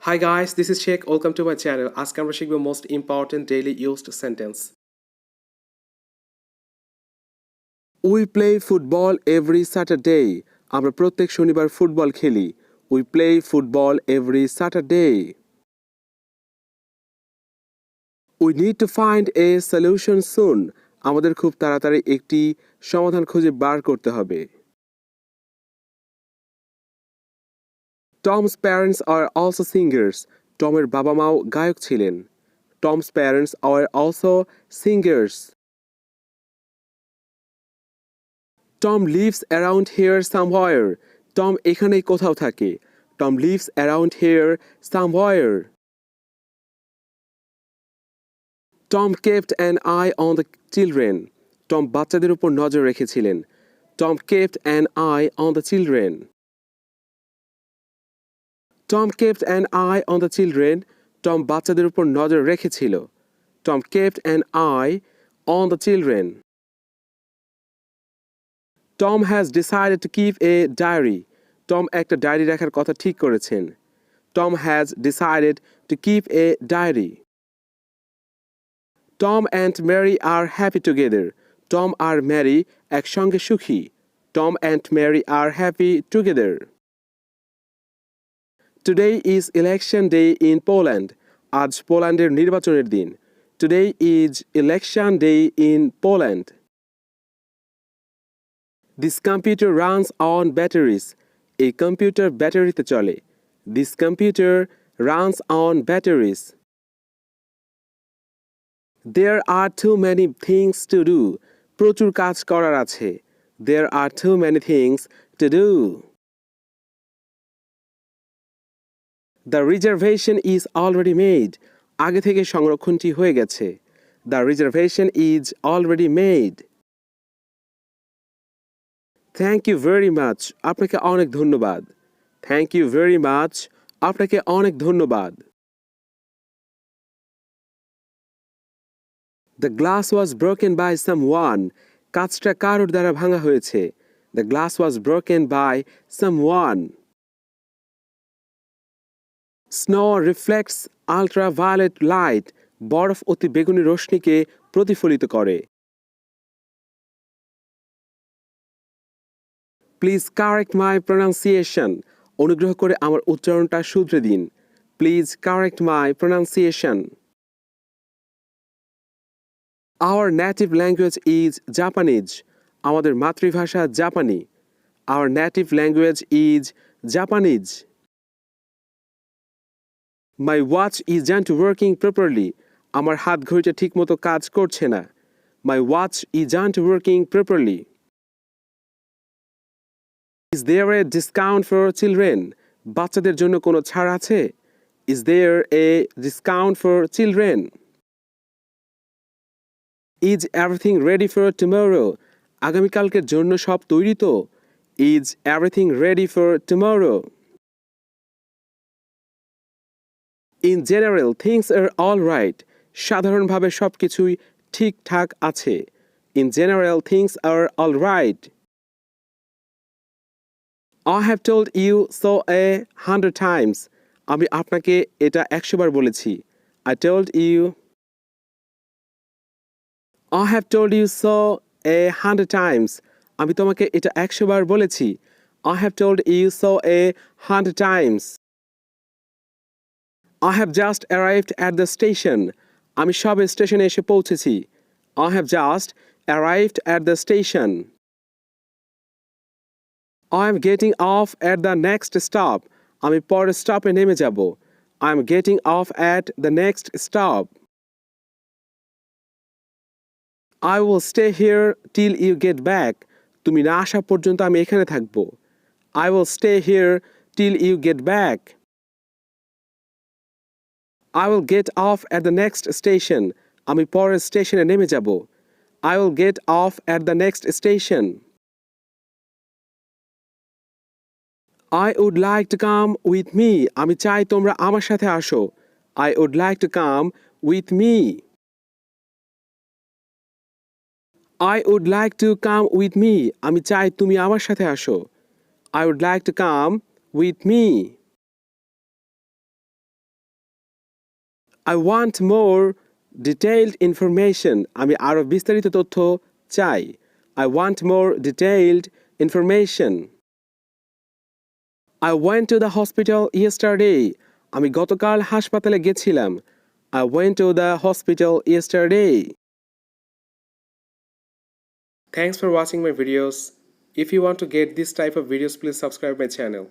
Hi guys, this is Sheikh. Welcome to my channel. আজকে আমরা শিখব most important daily used sentence. We play football every Saturday. আমরা প্রত্যেক শনিবার football খেলি. We play football every Saturday. We need to find a solution soon. আমাদের খুব তাড়াতাড়ি একটি সমাধান খুঁজে বার করতে হবে. Tom's parents are also singers. টমের বাবা-মাও গায়ক ছিলেন. Tom's parents are also singers. Tom lives around here somewhere. Tom এখানেই কোথাও থাকে. Tom lives around here somewhere. Tom kept an eye on the children. Tom বাচ্চাদের উপর নজর রেখেছিলেন. Tom kept an eye on the children. Tom kept an eye on the children. Tom বাচ্চাদের উপর নজর রেখেছিল. Tom kept an eye on the children. Tom has decided to keep a diary. Tom একটা diary রাখার কথা ঠিক করেছেন. Tom has decided to keep a diary. Tom and Mary are happy together. Tom R Mary একসঙ্গে সুখী. Tom and Mary are happy together. Today is election day in Poland. আজ পোল্যান্ডের নির্বাচনের দিন. Today is election day in Poland. This computer runs on batteries. এই computer ব্যাটারিতে চলে. This computer runs on batteries. There are too many things to do. প্রচুর কাজ করার আছে. There are too many things to do. The reservation is already made. আগে থেকে সংরক্ষণটি হয়ে গেছে. The reservation is already made. Thank you very much. আপনাকে অনেক ধন্যবাদ. Thank you very much. আপনাকে অনেক ধন্যবাদ. The glass was broken by someone. কাঁচটা কারোর দ্বারা ভাঙা হয়েছে. The glass was broken by someone. Snow reflects ultraviolet light. বরফ অতি বেগুনি রশ্মিকে প্রতিফলিত করে. Please correct my pronunciation. অনুগ্রহ করে আমার উচ্চারণটা শুধরে দিন. Please correct my pronunciation. Our native language is Japanese. আমাদের মাতৃভাষা জাপানি. Our native language is Japanese. My watch isn't working properly. আমার হাত ঘড়িটা ঠিকমতো কাজ করছে না. My watch isn't working properly. Is there a discount for children? বাচ্চাদের জন্য কোনো ছাড় আছে? Is there a discount for children? Is everything ready for tomorrow? আগামীকালকের জন্য সব তৈরি তো? Is everything ready for tomorrow? In general, things are all right. সাধারণভাবে সবকিছুই ঠিকঠাক আছে. In general, things are all right. I have told you so 100 times. আমি আপনাকে এটা 100 বার বলেছি. I told you. I have told you so 100 times. আমি তোমাকে এটা 100 বার বলেছি. I have told you so 100 times. I have just arrived at the station. আমি সবে স্টেশনে এসে পৌঁছেছি. I have just arrived at the station. I am getting off at the next stop. আমি পরের স্টপে নেমে যাব. I am getting off at the next stop. I will stay here till you get back. তুমি না আসা পর্যন্ত আমি এখানে থাকব. I will stay here till you get back. I will get off at the next station. আমি পরের স্টেশনে নেমে যাব. I will get off at the next station. I would like to come with me. আমি চাই তোমরা আমার সাথে আসো. I would like to come with me. I would like to come with me. আমি চাই তুমি আমার সাথে আসো. I would like to come with me. I want more detailed information. আমি আরো বিস্তারিত তথ্য চাই। I want more detailed information. I went to the hospital yesterday. আমি গতকাল হাসপাতালে গেছিলাম। I went to the hospital yesterday. Thanks for watching my videos. If you want to get this type of videos, please subscribe my channel.